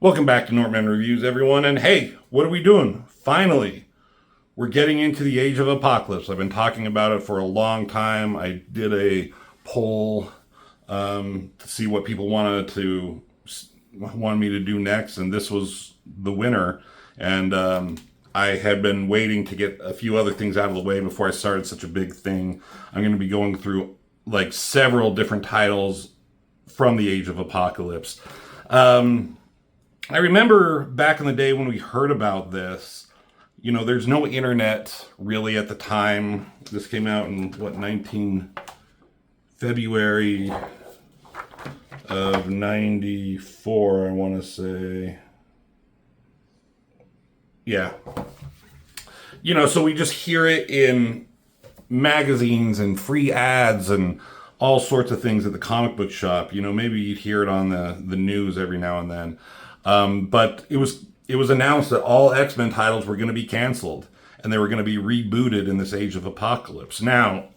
Welcome back to Nortman Reviews, everyone. And hey, what are we doing? Finally, we're getting into the Age of Apocalypse. I've been talking about it for a long time. I did a poll to see what people wanted me to do next, and this was the winner. And I had been waiting to get a few other things out of the way before I started such a big thing. I'm going to be going through like several different titles from the Age of Apocalypse. I remember back in the day when we heard about this, there's no internet really at the time. This came out in February of 94, I want to say. Yeah. So we just hear it in magazines and free ads and all sorts of things at the comic book shop. Maybe you'd hear it on the news every now and then. But it was announced that all X-Men titles were going to be canceled and they were going to be rebooted in this Age of Apocalypse. Now,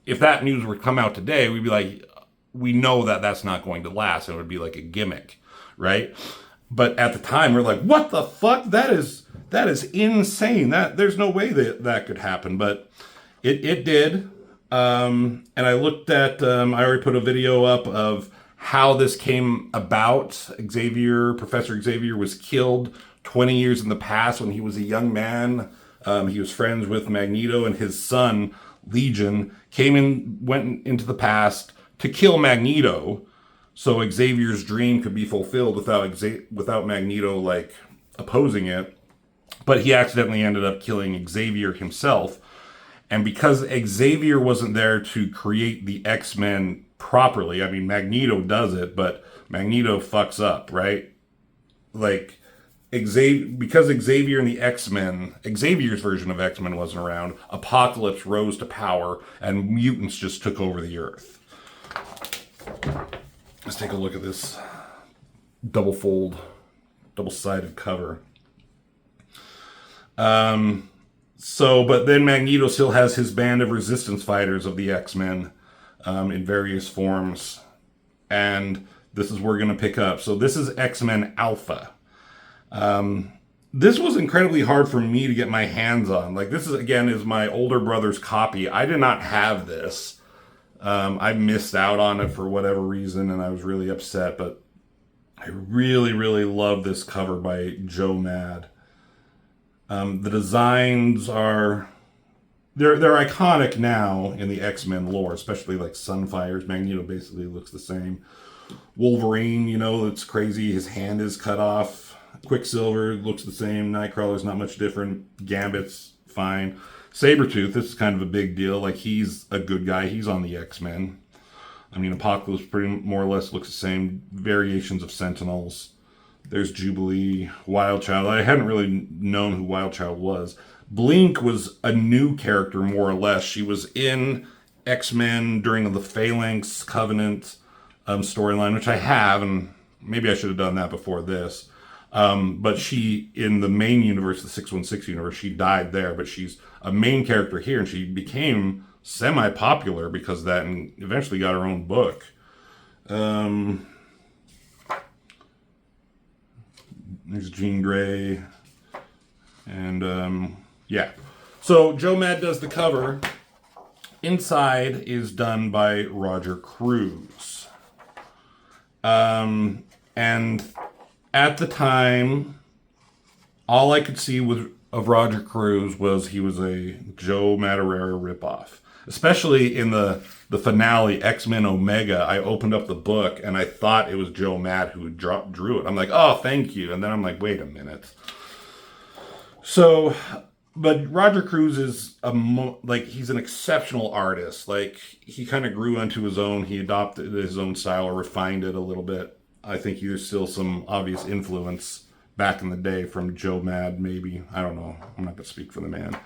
if that news were to come out today, we'd be like, we know that that's not going to last. It would be like a gimmick, right? But at the time, we're like, what the fuck? That is insane. There's no way that could happen. But it did. And I looked at, I already put a video up of how this came about. Professor Xavier was killed 20 years in the past when he was a young man. He was friends with Magneto, and his son, Legion, went into the past to kill Magneto so Xavier's dream could be fulfilled without Magneto opposing it. But he accidentally ended up killing Xavier himself. And because Xavier wasn't there to create the X-Men properly, I mean, Magneto does it, but Magneto fucks up, right? Because Xavier and the X-Men, Xavier's version of X-Men wasn't around, Apocalypse rose to power, and mutants just took over the Earth. Let's take a look at this double-sided cover. But then Magneto still has his band of resistance fighters of the X-Men in various forms. And this is where we're going to pick up. So this is X-Men Alpha. This was incredibly hard for me to get my hands on. This is my older brother's copy. I did not have this. I missed out on it for whatever reason, and I was really upset. But I really, really love this cover by Joe Mad. The designs are they're iconic now in the X-Men lore, especially Sunfire's. Magneto basically looks the same. Wolverine, it's crazy. His hand is cut off. Quicksilver looks the same. Nightcrawler's not much different. Gambit's fine. Sabretooth, this is kind of a big deal. He's a good guy. He's on the X-Men. I mean, Apocalypse pretty more or less looks the same. Variations of Sentinels. There's Jubilee, Wildchild. I hadn't really known who Wildchild was. Blink was a new character, more or less. She was in X-Men during the Phalanx Covenant storyline, which I have, and maybe I should have done that before this. But she, in the main universe, the 616 universe, she died there, but she's a main character here, and she became semi-popular because of that, and eventually got her own book. There's Jean Grey. And, yeah. So, Joe Mad does the cover. Inside is done by Roger Cruz. And at the time, all I could see of Roger Cruz was he was a Joe Madureira ripoff. Especially in the finale, X-Men Omega, I opened up the book and I thought it was Joe Mad who drew it. I'm like, oh, thank you. And then I'm like, wait a minute. So, but Roger Cruz is he's an exceptional artist. He kind of grew into his own. He adopted his own style or refined it a little bit. I think there's still some obvious influence back in the day from Joe Mad, maybe. I don't know. I'm not going to speak for the man.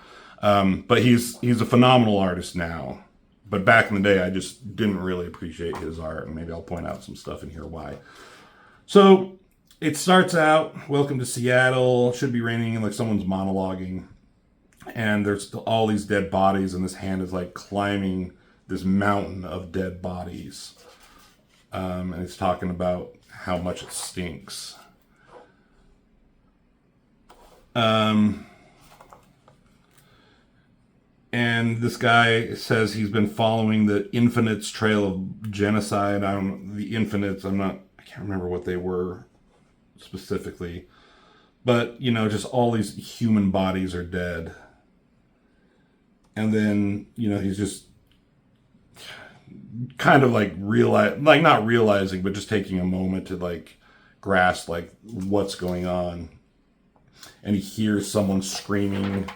But he's a phenomenal artist now. But back in the day, I just didn't really appreciate his art. And maybe I'll point out some stuff in here why. So it starts out, welcome to Seattle. Should be raining and someone's monologuing. And there's all these dead bodies. And this hand is climbing this mountain of dead bodies. And it's talking about how much it stinks. And this guy says he's been following the Infinites trail of genocide. I don't the Infinites. I can't remember what they were specifically, but just all these human bodies are dead. And then he's just kind of like not realizing, but just taking a moment to like grasp like what's going on. And he hears someone screaming,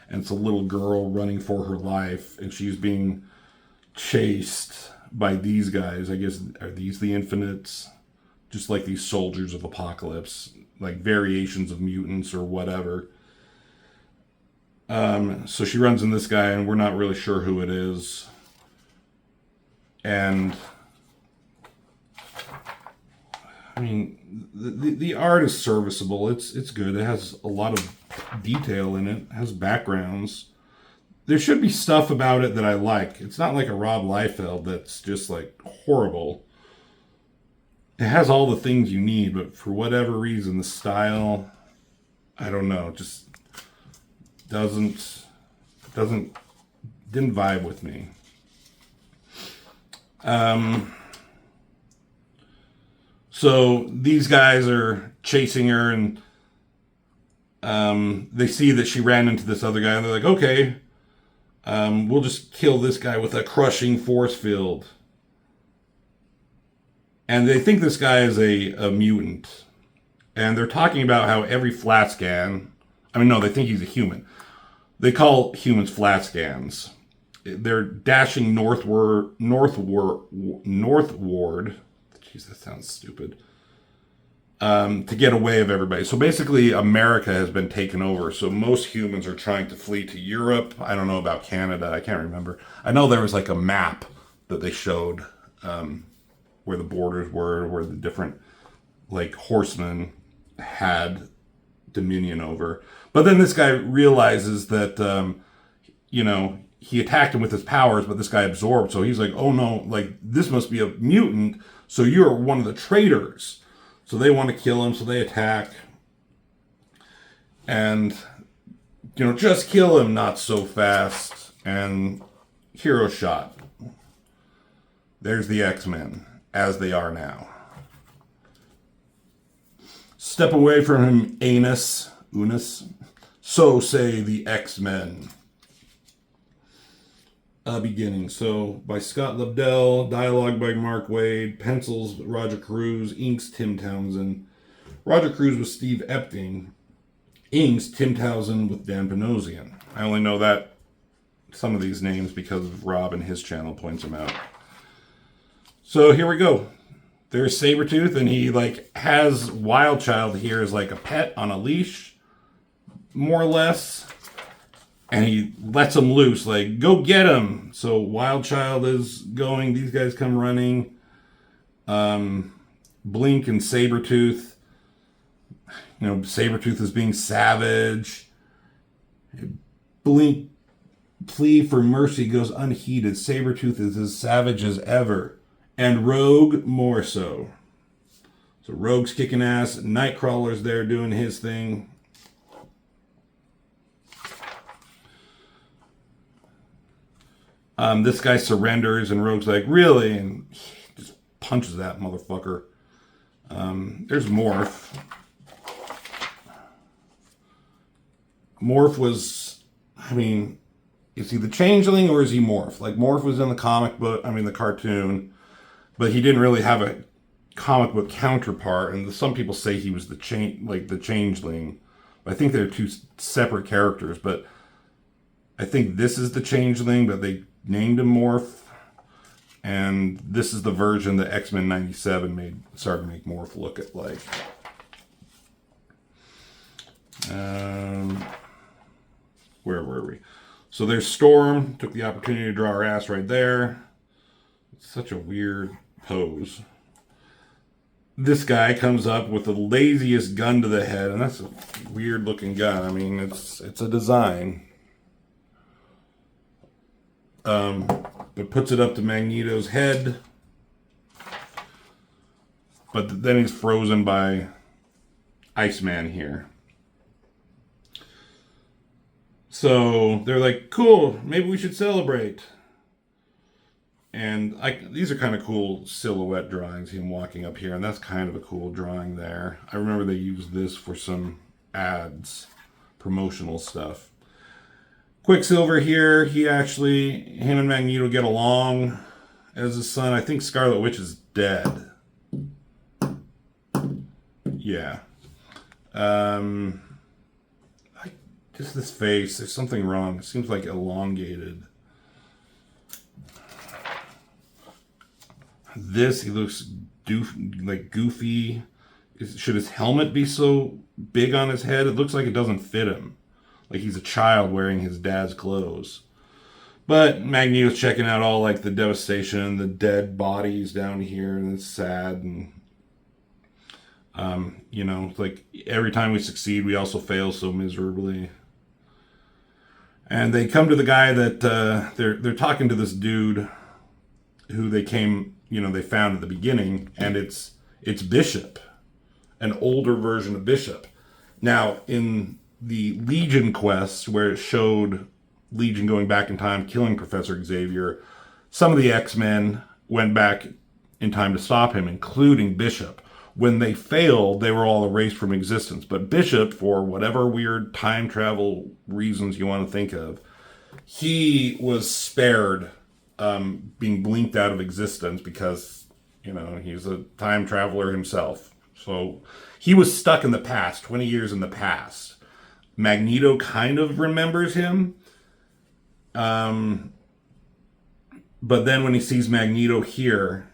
and it's a little girl running for her life, and she's being chased by these guys. I guess, are these the Infinites? Just like these soldiers of apocalypse, like variations of mutants or whatever. So she runs in this guy, and we're not really sure who it is. And I mean, the art is serviceable. It's good. It has a lot of detail in it. It has backgrounds. There should be stuff about it that I like. It's not like a Rob Liefeld that's just like horrible. It has all the things you need, but for whatever reason, the style, I don't know, just didn't vibe with me. So these guys are chasing her, and they see that she ran into this other guy, and they're like, okay, we'll just kill this guy with a crushing force field. And they think this guy is a mutant. And they're talking about how every flat scan, they think he's a human. They call humans flat scans. They're dashing northward. Jeez, that sounds stupid. To get away of everybody. So basically, America has been taken over. So most humans are trying to flee to Europe. I don't know about Canada. I can't remember. I know there was like a map that they showed where the borders were, where the different like horsemen had dominion over. But then this guy realizes that, he attacked him with his powers, but this guy absorbed. So he's like, oh no, like this must be a mutant. So you're one of the traitors. So they want to kill him. So they attack. And, just kill him, not so fast. And hero shot. There's the X-Men, as they are now. Step away from him, Unus. So say the X-Men. Beginning. So by Scott Lobdell, dialogue by Mark Waid, pencils Roger Cruz, inks Tim Townsend. Roger Cruz was Steve Epting, inks Tim Townsend with Dan Panosian. I only know that some of these names because Rob and his channel points them out. So here we go. There's Sabretooth, and he like has Wildchild here as like a pet on a leash, more or less. And he lets him loose, like, go get him. So Wildchild is going. These guys come running. Blink and Sabretooth. Sabretooth is being savage. Blink plea for mercy goes unheeded. Sabretooth is as savage as ever. And Rogue more so. So Rogue's kicking ass. Nightcrawler's there doing his thing. This guy surrenders, and Rogue's like, really? And he just punches that motherfucker. There's Morph. Morph was, is he the Changeling or is he Morph? Like, Morph was in the comic book, the cartoon, but he didn't really have a comic book counterpart, and some people say he was the Changeling. I think they're two separate characters, but I think this is the Changeling, but they named him Morph, and this is the version that X-Men 97 started to make Morph look at like. Where were we? So there's Storm. Took the opportunity to draw her ass right there. It's such a weird pose. This guy comes up with the laziest gun to the head, and that's a weird looking gun. It's a design. But puts it up to Magneto's head. But then he's frozen by Iceman here. So they're like, cool, maybe we should celebrate. And these are kind of cool silhouette drawings, him walking up here, and that's kind of a cool drawing there. I remember they used this for some ads, promotional stuff. Quicksilver here, him and Magneto get along as his son. I think Scarlet Witch is dead. Yeah. Just this face, there's something wrong. It seems like elongated. He looks goofy. Should his helmet be so big on his head? It looks like it doesn't fit him. Like he's a child wearing his dad's clothes. But Magneto's checking out all like the devastation, the dead bodies down here, and it's sad. And like every time we succeed, we also fail so miserably. And they come to the guy that they're talking to this dude who they found at the beginning, and it's Bishop, an older version of Bishop. Now, in the Legion quest, where it showed Legion going back in time, killing Professor Xavier, some of the X-Men went back in time to stop him, including Bishop. When they failed, they were all erased from existence. But Bishop, for whatever weird time travel reasons you want to think of, he was spared being blinked out of existence because, he's a time traveler himself. So he was stuck in the past, 20 years in the past. Magneto kind of remembers him. But then when he sees Magneto here,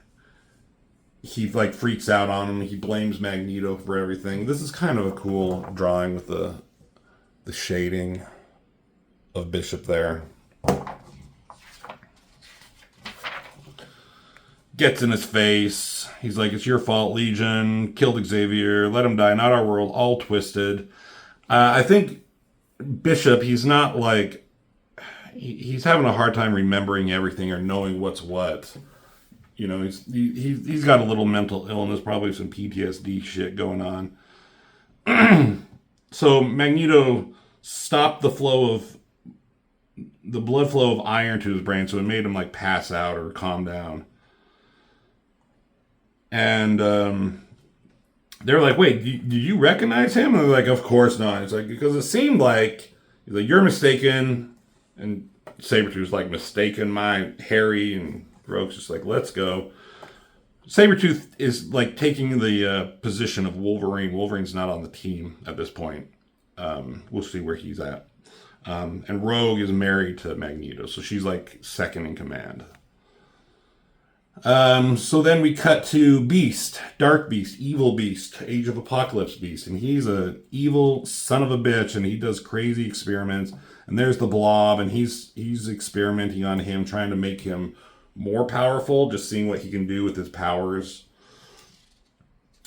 he freaks out on him. He blames Magneto for everything. This is kind of a cool drawing with the shading of Bishop there. Gets in his face. He's like, it's your fault, Legion. Killed Xavier. Let him die. Not our world. All twisted. I think Bishop, he's not he's having a hard time remembering everything or knowing what's what. He's got a little mental illness, probably some PTSD shit going on. So Magneto stopped the blood flow of iron to his brain, so it made him pass out or calm down. And they're like, wait, do you recognize him? And they're like, of course not. It's because it seemed like, you're mistaken. And Sabretooth's mistaken my Harry, and Rogue's just let's go. Sabretooth is taking the position of Wolverine. Wolverine's not on the team at this point. We'll see where he's at. And Rogue is married to Magneto, so she's second in command. So then we cut to Beast, Dark Beast, Evil Beast, Age of Apocalypse Beast, and he's a evil son of a bitch, and he does crazy experiments. And there's the Blob, and he's experimenting on him, trying to make him more powerful, just seeing what he can do with his powers.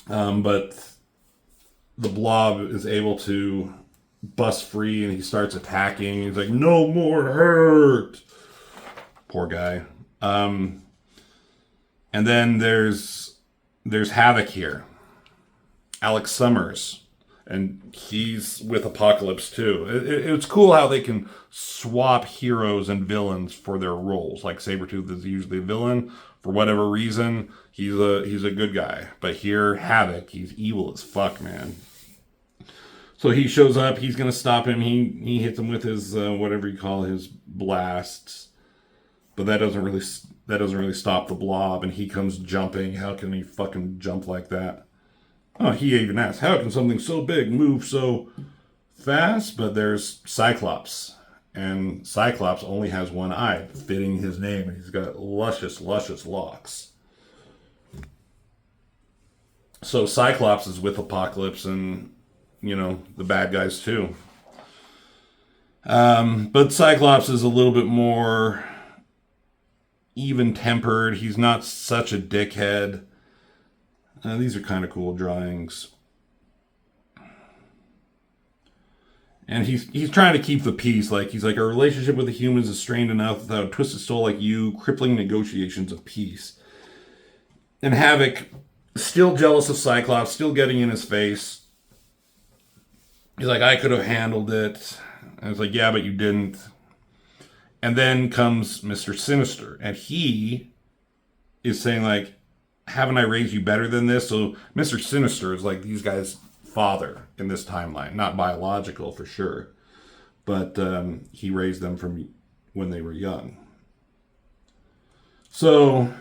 But the Blob is able to bust free, and he starts attacking. He's like, no more hurt. Poor guy. And then there's Havoc here. Alex Summers. And he's with Apocalypse too. It's cool how they can swap heroes and villains for their roles. Sabretooth is usually a villain. For whatever reason, he's a good guy. But here, Havoc, he's evil as fuck, man. So he shows up, he's going to stop him. He hits him with his, whatever you call his blasts. But that doesn't really stop the Blob, and he comes jumping. How can he fucking jump like that? Oh, he even asks, how can something so big move so fast? But there's Cyclops, and Cyclops only has one eye, fitting his name, and he's got luscious, luscious locks. So Cyclops is with Apocalypse and, the bad guys too. But Cyclops is a little bit more even-tempered. He's not such a dickhead. These are kind of cool drawings. And he's trying to keep the peace. He's like, our relationship with the humans is strained enough without a twisted soul like you, crippling negotiations of peace. And Havoc, still jealous of Cyclops, still getting in his face. He's like, I could have handled it. And it's like, yeah, but you didn't. And then comes Mr. Sinister, and he is saying, like, haven't I raised you better than this? So Mr. Sinister is like these guys' father in this timeline. Not biological for sure, but he raised them from when they were young. So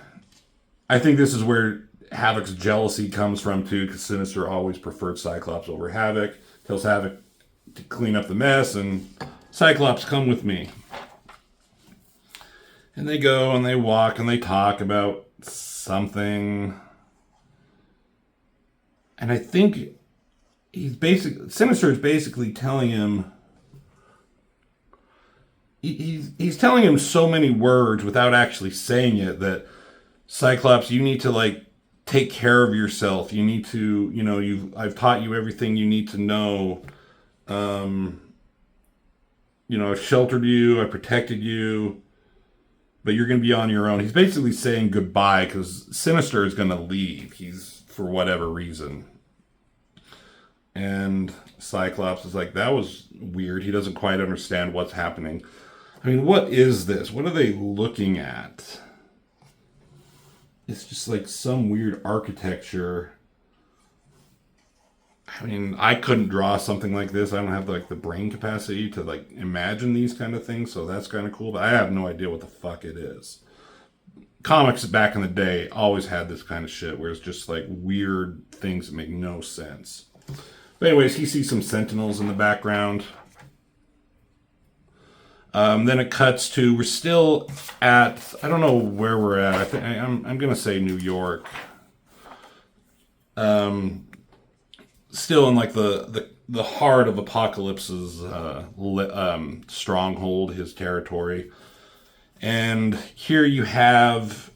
I think this is where Havoc's jealousy comes from too, because Sinister always preferred Cyclops over Havoc. Tells Havoc to clean up the mess, and Cyclops, come with me. And they go and they walk and they talk about something. And I think Sinister is basically telling him, he's telling him so many words without actually saying it, that Cyclops, you need to like take care of yourself. You need to, I've taught you everything you need to know. I've sheltered you, I protected you, but you're going to be on your own. He's basically saying goodbye because Sinister is going to leave. He's, for whatever reason. And Cyclops is like, that was weird. He doesn't quite understand what's happening. I mean, what is this? What are they looking at? It's just like some weird architecture. I mean, I couldn't draw something like this. I don't have like the brain capacity to like imagine these kind of things, so that's kind of cool. But I have no idea what the fuck it is. Comics back in the day always had this kind of shit where it's just like weird things that make no sense. But anyways, he sees some sentinels in the background. Then it cuts to, we're still at, I don't know where we're at. I think I'm gonna say New York. Still in like the heart of Apocalypse's stronghold, his territory. And here you have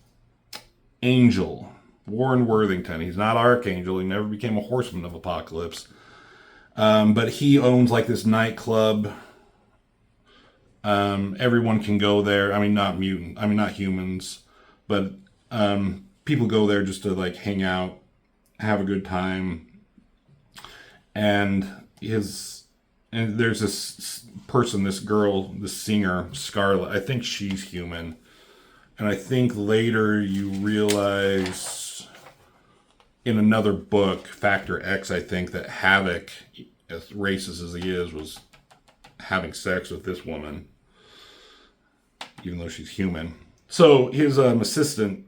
Angel, Warren Worthington. He's not Archangel. He never became a horseman of Apocalypse. But he owns like this nightclub. Everyone can go there. I mean, not humans, but people go there just to like hang out, have a good time. And there's this person, this girl, this singer, Scarlet. I think she's human. And I think later you realize in another book, Factor X, I think, that Havoc, as racist as he is, was having sex with this woman, even though she's human. So his assistant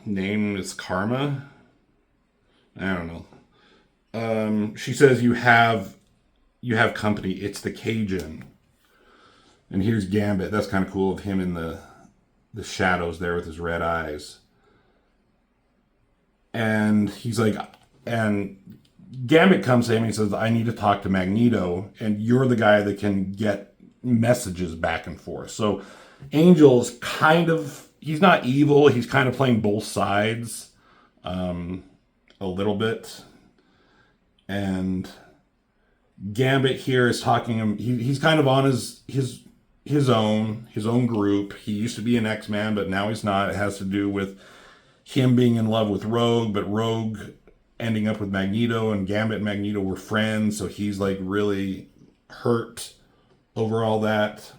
name is Karma. I don't know. She says you have company. It's the Cajun. And here's Gambit. That's kind of cool of him in the shadows there with his red eyes. And he's like, and Gambit comes to him and he says, I need to talk to Magneto, and you're the guy that can get messages back and forth. So Angel's kind of, he's not evil. He's kind of playing both sides a little bit. And Gambit here is talking, he's kind of on his own group. He used to be an X-Man, but now he's not. It has to do with him being in love with Rogue, but Rogue ending up with Magneto, and Gambit and Magneto were friends, so he's like really hurt over all that.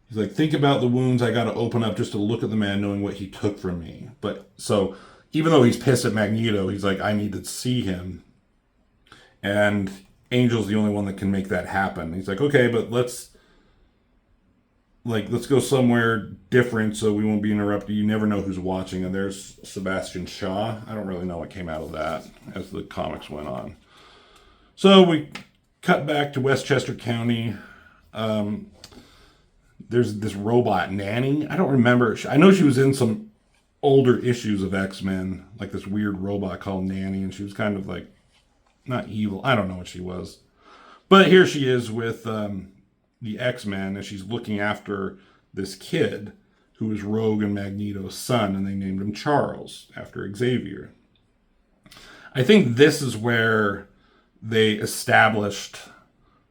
He's like, think about the wounds I got to open up just to look at the man, knowing what he took from me. But so even though he's pissed at Magneto, he's like, I need to see him. And Angel's the only one that can make that happen. He's like, okay, but let's go somewhere different so we won't be interrupted. You never know who's watching. And there's Sebastian Shaw. I don't really know what came out of that as the comics went on. So we cut back to Westchester County. There's this robot nanny. I don't remember. I know she was in some older issues of X-Men, like this weird robot called Nanny, and she was kind of like, not evil. I don't know what she was. But here she is with the X-Men, and she's looking after this kid who is Rogue and Magneto's son, and they named him Charles after Xavier. I think this is where they established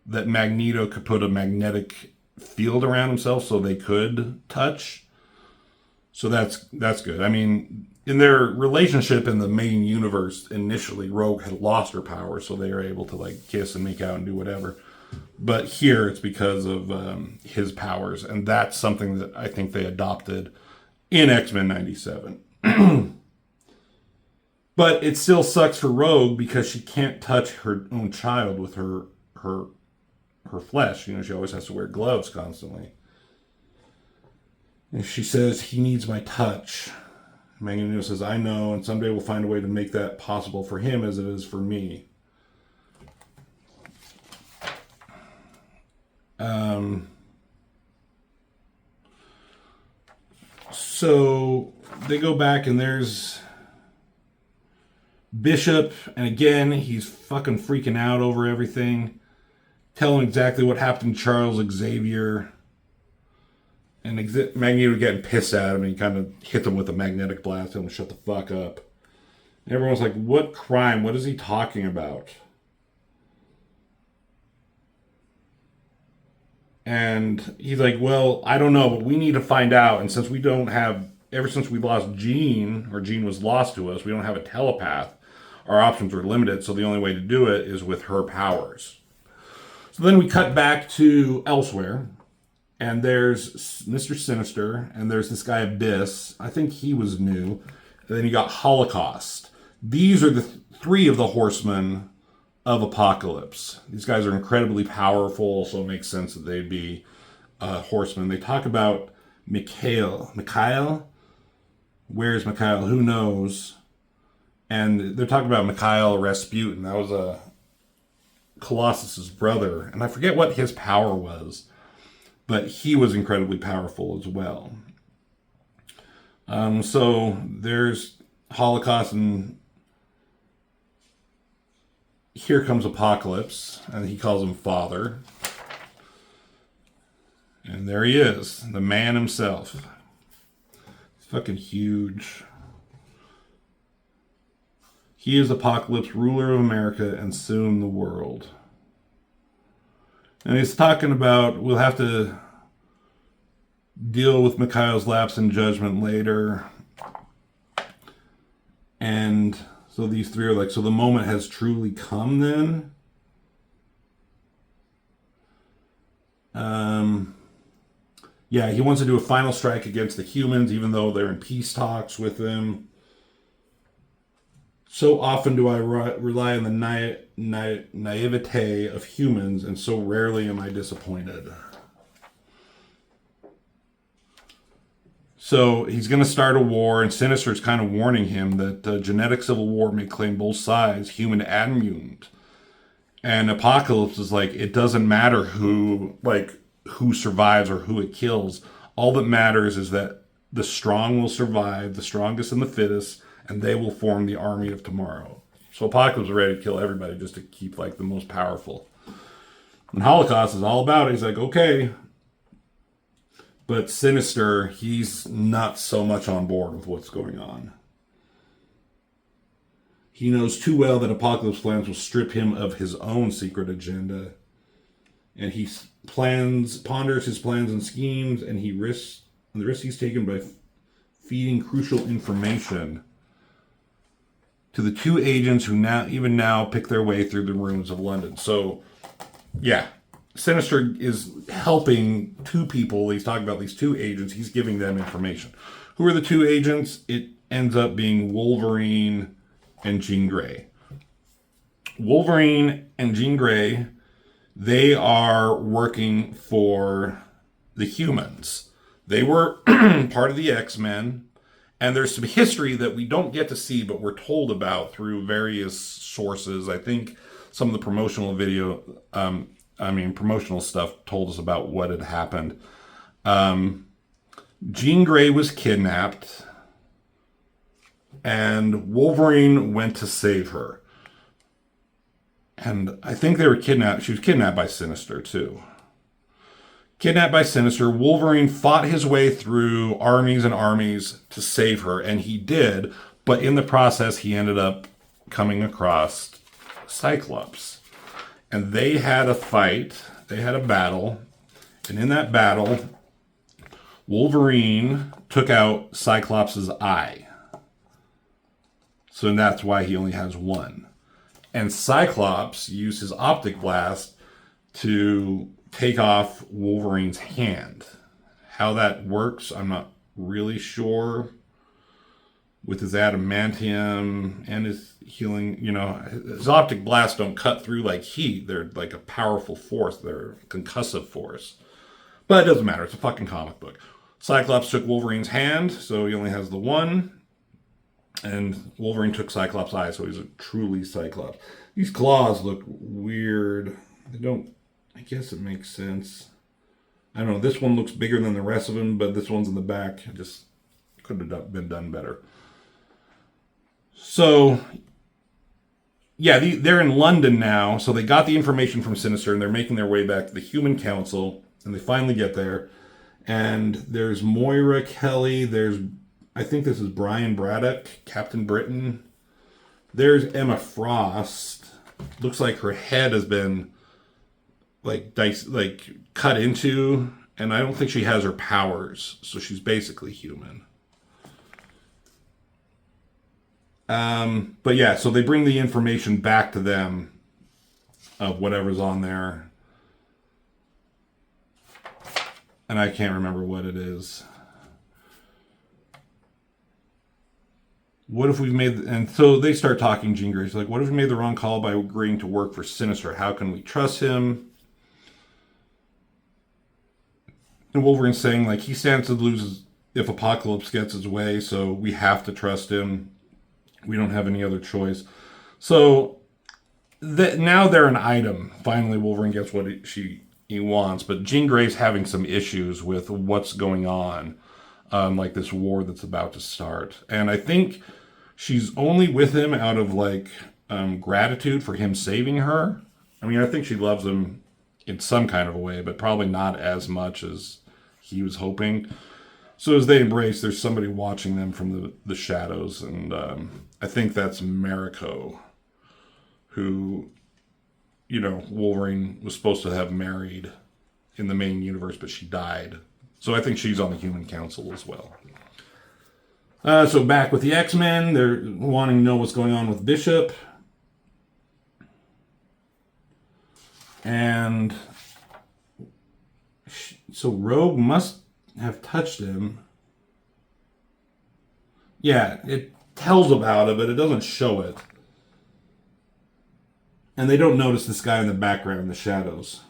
that Magneto could put a magnetic field around himself so they could touch. So that's good. I mean, in their relationship in the main universe, initially Rogue had lost her power, so they were able to like kiss and make out and do whatever. But here it's because of his powers, and that's something that I think they adopted in X-Men '97. But it still sucks for Rogue because she can't touch her own child with her flesh. You know, she always has to wear gloves constantly. And she says, "He needs my touch." Magneto says, "I know, and someday we'll find a way to make that possible for him as it is for me." So they go back and there's Bishop, and again, he's fucking freaking out over everything. Tell him exactly what happened to Charles Xavier. And Magneto getting pissed at him, and he kind of hits him with a magnetic blast, tell him to shut the fuck up. And everyone's like, what crime? What is he talking about? And he's like, well, I don't know, but we need to find out. And since we don't have, ever since we lost Jean, or Jean was lost to us, we don't have a telepath. Our options were limited, so the only way to do it is with her powers. So then we cut back to elsewhere, and there's Mr. Sinister, and there's this guy Abyss. I think he was new. And then you got Holocaust. These are the three of the Horsemen of Apocalypse. These guys are incredibly powerful, so it makes sense that they'd be horsemen. They talk about Mikhail. Where's Mikhail? Who knows? And they're talking about Mikhail Rasputin. That was Colossus's brother. And I forget what his power was, but he was incredibly powerful as well. So there's Holocaust, and here comes Apocalypse, and he calls him Father. And there he is, the man himself. He's fucking huge. He is Apocalypse, ruler of America and soon the world. And he's talking about, we'll have to deal with Mikhail's lapse in judgment later. And so these three are like, so the moment has truly come then? Yeah, he wants to do a final strike against the humans, even though they're in peace talks with him. So often do I rely on the naivete of humans, and so rarely am I disappointed. So he's going to start a war, and Sinister's kind of warning him that genetic civil war may claim both sides, human and mutant. And Apocalypse is like, it doesn't matter who survives or who it kills. All that matters is that the strong will survive, the strongest and the fittest, and they will form the army of tomorrow. So Apocalypse is ready to kill everybody just to keep like the most powerful. And Holocaust is all about it. He's like, okay. But Sinister, he's not so much on board with what's going on. He knows too well that Apocalypse plans will strip him of his own secret agenda. And he ponders his plans and schemes, and the risk he's taken by feeding crucial information to the two agents who now pick their way through the ruins of London. So, yeah, Sinister is helping two people. He's talking about these two agents. He's giving them information. Who are the two agents? It ends up being Wolverine and Jean Grey. Wolverine and Jean Grey, they are working for the humans. They were part of the X-Men. And there's some history that we don't get to see, but we're told about through various sources. I think some of the promotional promotional stuff told us about what had happened. Jean Grey was kidnapped, and Wolverine went to save her. And I think they were kidnapped. She was kidnapped by Sinister, too. Kidnapped by Sinister, Wolverine fought his way through armies and armies to save her, and he did, but in the process, he ended up coming across Cyclops. And they had a fight, they had a battle, and in that battle, Wolverine took out Cyclops' eye. So that's why he only has one. And Cyclops used his optic blast to take off Wolverine's hand. How that works, I'm not really sure. With his adamantium and his healing, his optic blasts don't cut through like heat. They're like a powerful force. They're a concussive force. But it doesn't matter. It's a fucking comic book. Cyclops took Wolverine's hand, so he only has the one. And Wolverine took Cyclops' eye, so he's a truly Cyclops. These claws look weird. They don't... I guess it makes sense. I don't know. This one looks bigger than the rest of them, but this one's in the back. It just could have been done better. So, yeah, they're in London now. So they got the information from Sinister, and they're making their way back to the Human Council. And they finally get there. And there's Moira Kelly. I think this is Brian Braddock, Captain Britain. There's Emma Frost. Looks like her head has been cut into, and I don't think she has her powers, so she's basically human. But yeah, so they bring the information back to them of whatever's on there. And I can't remember what it is. What if we've made... And so they start talking, Jean Grey's like, what if we made the wrong call by agreeing to work for Sinister? How can we trust him? And Wolverine's saying, like, he stands to lose if Apocalypse gets his way, so we have to trust him. We don't have any other choice. So now they're an item. Finally, Wolverine gets what he wants, but Jean Grey's having some issues with what's going on, like this war that's about to start. And I think she's only with him out of gratitude for him saving her. I mean, I think she loves him in some kind of a way, but probably not as much as he was hoping. So as they embrace, there's somebody watching them from the shadows, and I think that's Mariko, who, Wolverine was supposed to have married in the main universe, but she died. So I think she's on the Human Council as well. So back with the X-Men, they're wanting to know what's going on with Bishop. And so Rogue must have touched him. Yeah, it tells about it, but it doesn't show it. And they don't notice this guy in the background in the shadows.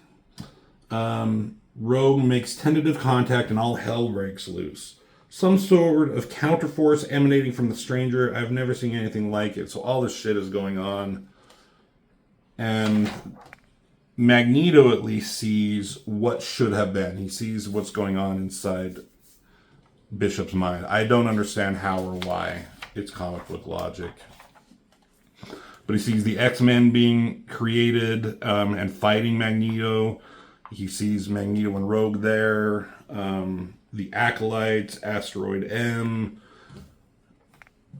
Rogue makes tentative contact and all hell breaks loose. Some sort of counterforce emanating from the stranger. I've never seen anything like it. So all this shit is going on. And Magneto at least sees what should have been. He sees what's going on inside Bishop's mind. I don't understand how or why. It's comic book logic. But he sees the X-Men being created and fighting Magneto. He sees Magneto and Rogue there. The Acolytes, Asteroid M.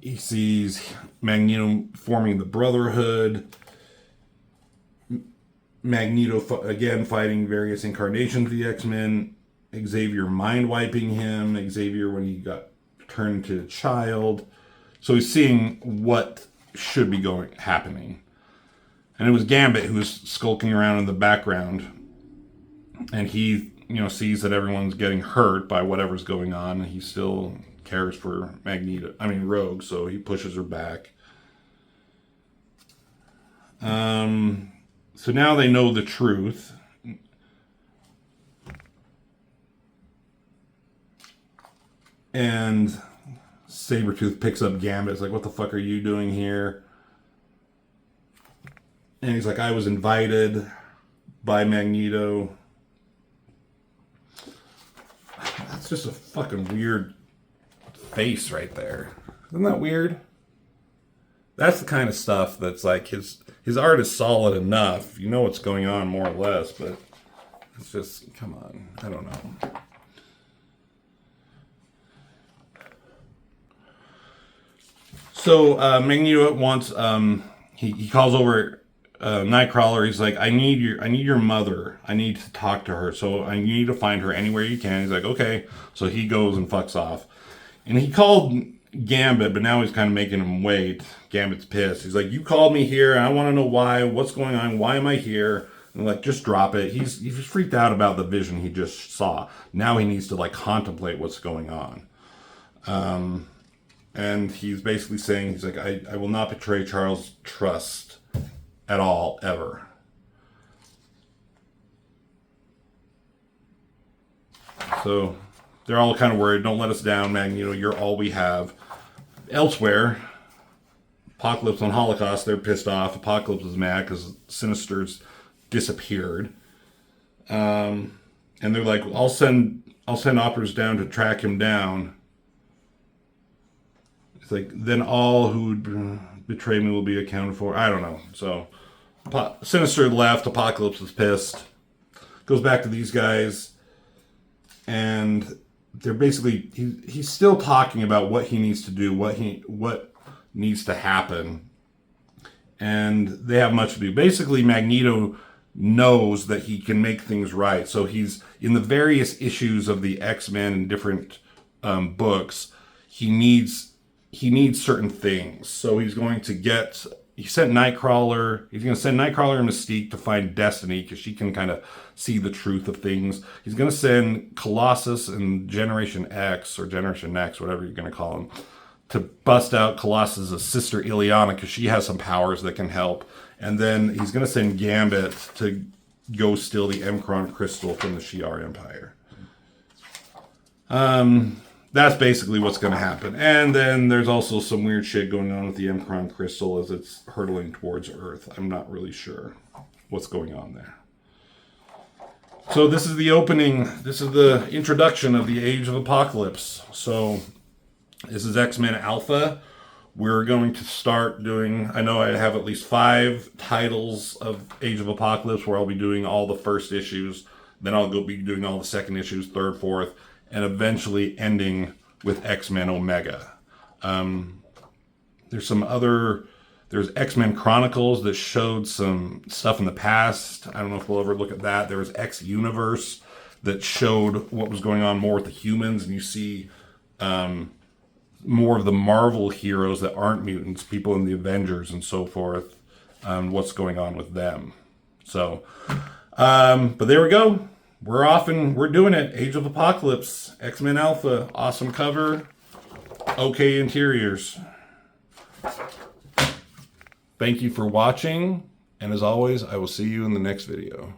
He sees Magneto forming the Brotherhood. Magneto again fighting various incarnations of the X-Men. Xavier mind-wiping him. Xavier when he got turned into a child. So he's seeing what should be happening. And it was Gambit who was skulking around in the background. And he, sees that everyone's getting hurt by whatever's going on. And he still cares for Rogue, so he pushes her back. So now they know the truth. And Sabretooth picks up Gambit. It's like, what the fuck are you doing here? And he's like, I was invited by Magneto. That's just a fucking weird face right there. Isn't that weird? That's the kind of stuff that's like his art is solid enough. You know what's going on more or less, but it's just, come on. I don't know. So Magneto wants he calls over Nightcrawler. He's like, I need your mother. I need to talk to her. So I need to find her anywhere you can. He's like, okay. So he goes and fucks off. And he called Gambit, but now he's kind of making him wait. Gambit's pissed. He's like, you called me here, and I want to know why. What's going on? Why am I here? And like, just drop it. He's freaked out about the vision he just saw. Now he needs to like contemplate what's going on. And he's basically saying, he's like, I will not betray Charles' trust at all, ever. So they're all kind of worried. Don't let us down, Magneto. You're all we have. Elsewhere, Apocalypse on Holocaust, they're pissed off. Apocalypse is mad because Sinister's disappeared. And they're like, I'll send operas down to track him down. It's like, then all who would betray me will be accounted for. I don't know. So Sinister left. Apocalypse is pissed. Goes back to these guys. And they're basically, he's still talking about what he needs to do, what needs to happen. And they have much to do. Basically, Magneto knows that he can make things right. So he's, in the various issues of the X-Men and different books, he needs certain things. So he's going to he sent Nightcrawler. He's going to send Nightcrawler and Mystique to find Destiny because she can kind of see the truth of things. He's going to send Colossus and Generation X, or Generation X, whatever you're going to call him, to bust out Colossus' sister Illyana because she has some powers that can help. And then he's going to send Gambit to go steal the M'Kraan crystal from the Shi'ar Empire. That's basically what's going to happen. And then there's also some weird shit going on with the M'Kraan crystal as it's hurtling towards Earth. I'm not really sure what's going on there. So this is the opening. This is the introduction of the Age of Apocalypse. So this is X-Men Alpha. We're going to start doing, I know I have at least 5 titles of Age of Apocalypse where I'll be doing all the first issues. Then I'll be doing all the second issues, third, fourth, and eventually ending with X-Men Omega. There's X-Men Chronicles that showed some stuff in the past. I don't know if we'll ever look at that. There was X-Universe that showed what was going on more with the humans, and you see more of the Marvel heroes that aren't mutants, people in the Avengers and so forth, what's going on with them. So, but there we go. We're off and we're doing it. Age of Apocalypse, X-Men Alpha, awesome cover, okay interiors. Thank you for watching, and as always, I will see you in the next video.